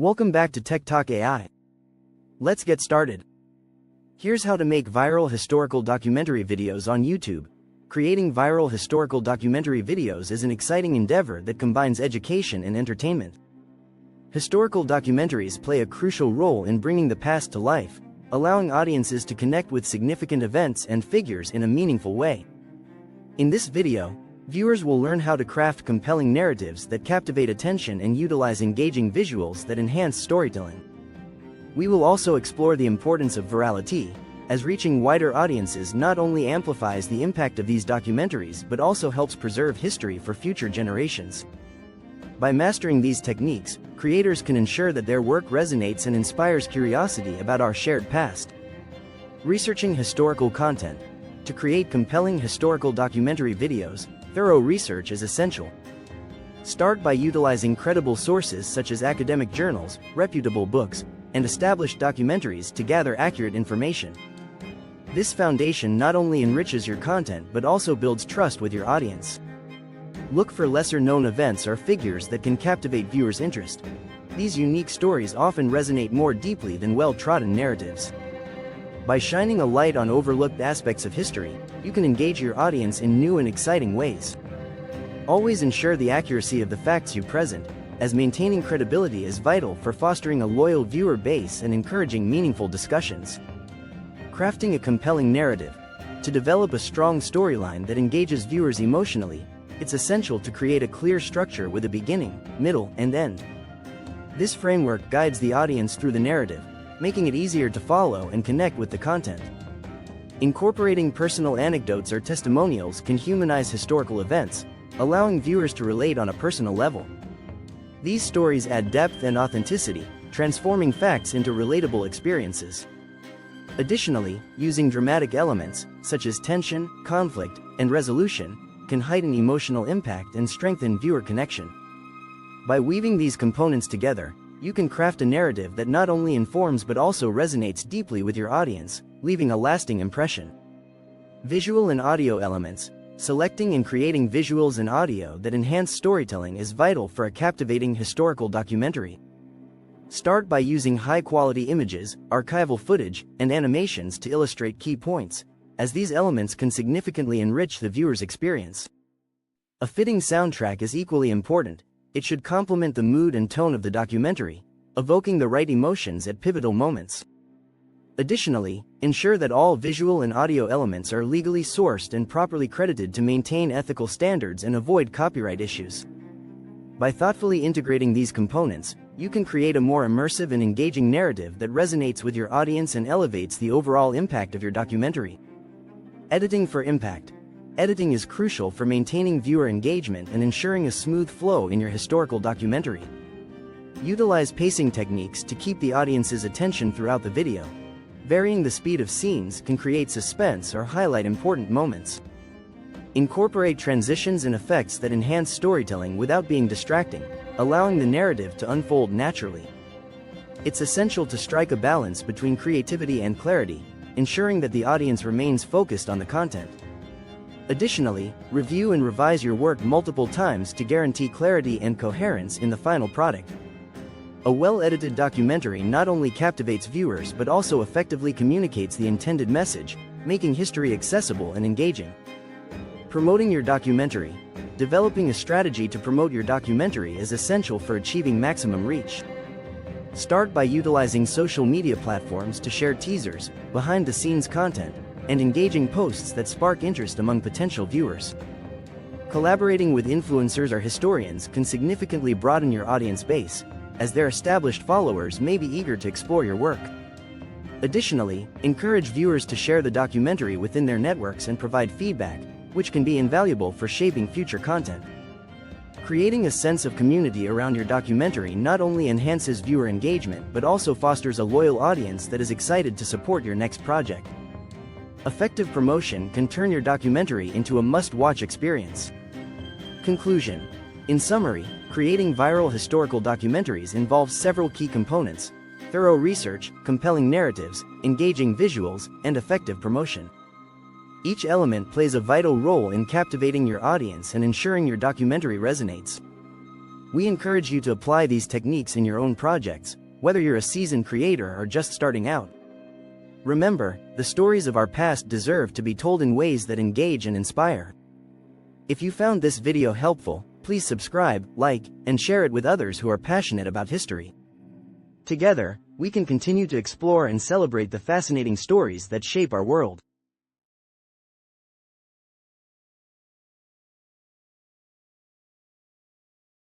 Welcome back to Tech Talk AI. Let's get started. Here's how to make viral historical documentary videos on YouTube. Creating viral historical documentary videos is an exciting endeavor that combines education and entertainment. Historical documentaries play a crucial role in bringing the past to life, allowing audiences to connect with significant events and figures in a meaningful way. In this video, viewers will learn how to craft compelling narratives that captivate attention and utilize engaging visuals that enhance storytelling. We will also explore the importance of virality, as reaching wider audiences not only amplifies the impact of these documentaries but also helps preserve history for future generations. By mastering these techniques, creators can ensure that their work resonates and inspires curiosity about our shared past. Researching historical content. To create compelling historical documentary videos, thorough research is essential. Start by utilizing credible sources such as academic journals, reputable books, and established documentaries to gather accurate information. This foundation not only enriches your content but also builds trust with your audience. Look for lesser-known events or figures that can captivate viewers' interest. These unique stories often resonate more deeply than well-trodden narratives. By shining a light on overlooked aspects of history, you can engage your audience in new and exciting ways. Always ensure the accuracy of the facts you present, as maintaining credibility is vital for fostering a loyal viewer base and encouraging meaningful discussions. Crafting a compelling narrative. To develop a strong storyline that engages viewers emotionally, it's essential to create a clear structure with a beginning, middle, and end. This framework guides the audience through the narrative, making it easier to follow and connect with the content. Incorporating personal anecdotes or testimonials can humanize historical events, allowing viewers to relate on a personal level. These stories add depth and authenticity, transforming facts into relatable experiences. Additionally, using dramatic elements, such as tension, conflict, and resolution, can heighten emotional impact and strengthen viewer connection. By weaving these components together, you can craft a narrative that not only informs but also resonates deeply with your audience, leaving a lasting impression. Visual and audio elements. Selecting and creating visuals and audio that enhance storytelling is vital for a captivating historical documentary. Start by using high-quality images, archival footage, and animations to illustrate key points, as these elements can significantly enrich the viewer's experience. A fitting soundtrack is equally important. It should complement the mood and tone of the documentary, evoking the right emotions at pivotal moments. Additionally, ensure that all visual and audio elements are legally sourced and properly credited to maintain ethical standards and avoid copyright issues. By thoughtfully integrating these components, you can create a more immersive and engaging narrative that resonates with your audience and elevates the overall impact of your documentary. Editing for impact. Editing is crucial for maintaining viewer engagement and ensuring a smooth flow in your historical documentary. Utilize pacing techniques to keep the audience's attention throughout the video. Varying the speed of scenes can create suspense or highlight important moments. Incorporate transitions and effects that enhance storytelling without being distracting, allowing the narrative to unfold naturally. It's essential to strike a balance between creativity and clarity, ensuring that the audience remains focused on the content. Additionally, review and revise your work multiple times to guarantee clarity and coherence in the final product. A well-edited documentary not only captivates viewers but also effectively communicates the intended message, making history accessible and engaging. Promoting your documentary. Developing a strategy to promote your documentary is essential for achieving maximum reach. Start by utilizing social media platforms to share teasers, behind-the-scenes content, and engaging posts that spark interest among potential viewers. Collaborating with influencers or historians can significantly broaden your audience base, as their established followers may be eager to explore your work. Additionally, encourage viewers to share the documentary within their networks and provide feedback, which can be invaluable for shaping future content. Creating a sense of community around your documentary not only enhances viewer engagement but also fosters a loyal audience that is excited to support your next project. Effective promotion can turn your documentary into a must-watch experience. Conclusion. In summary, creating viral historical documentaries involves several key components: thorough research, compelling narratives, engaging visuals, and effective promotion. Each element plays a vital role in captivating your audience and ensuring your documentary resonates. We encourage you to apply these techniques in your own projects, whether you're a seasoned creator or just starting out. Remember, the stories of our past deserve to be told in ways that engage and inspire. If you found this video helpful, please subscribe, like, and share it with others who are passionate about history. Together, we can continue to explore and celebrate the fascinating stories that shape our world.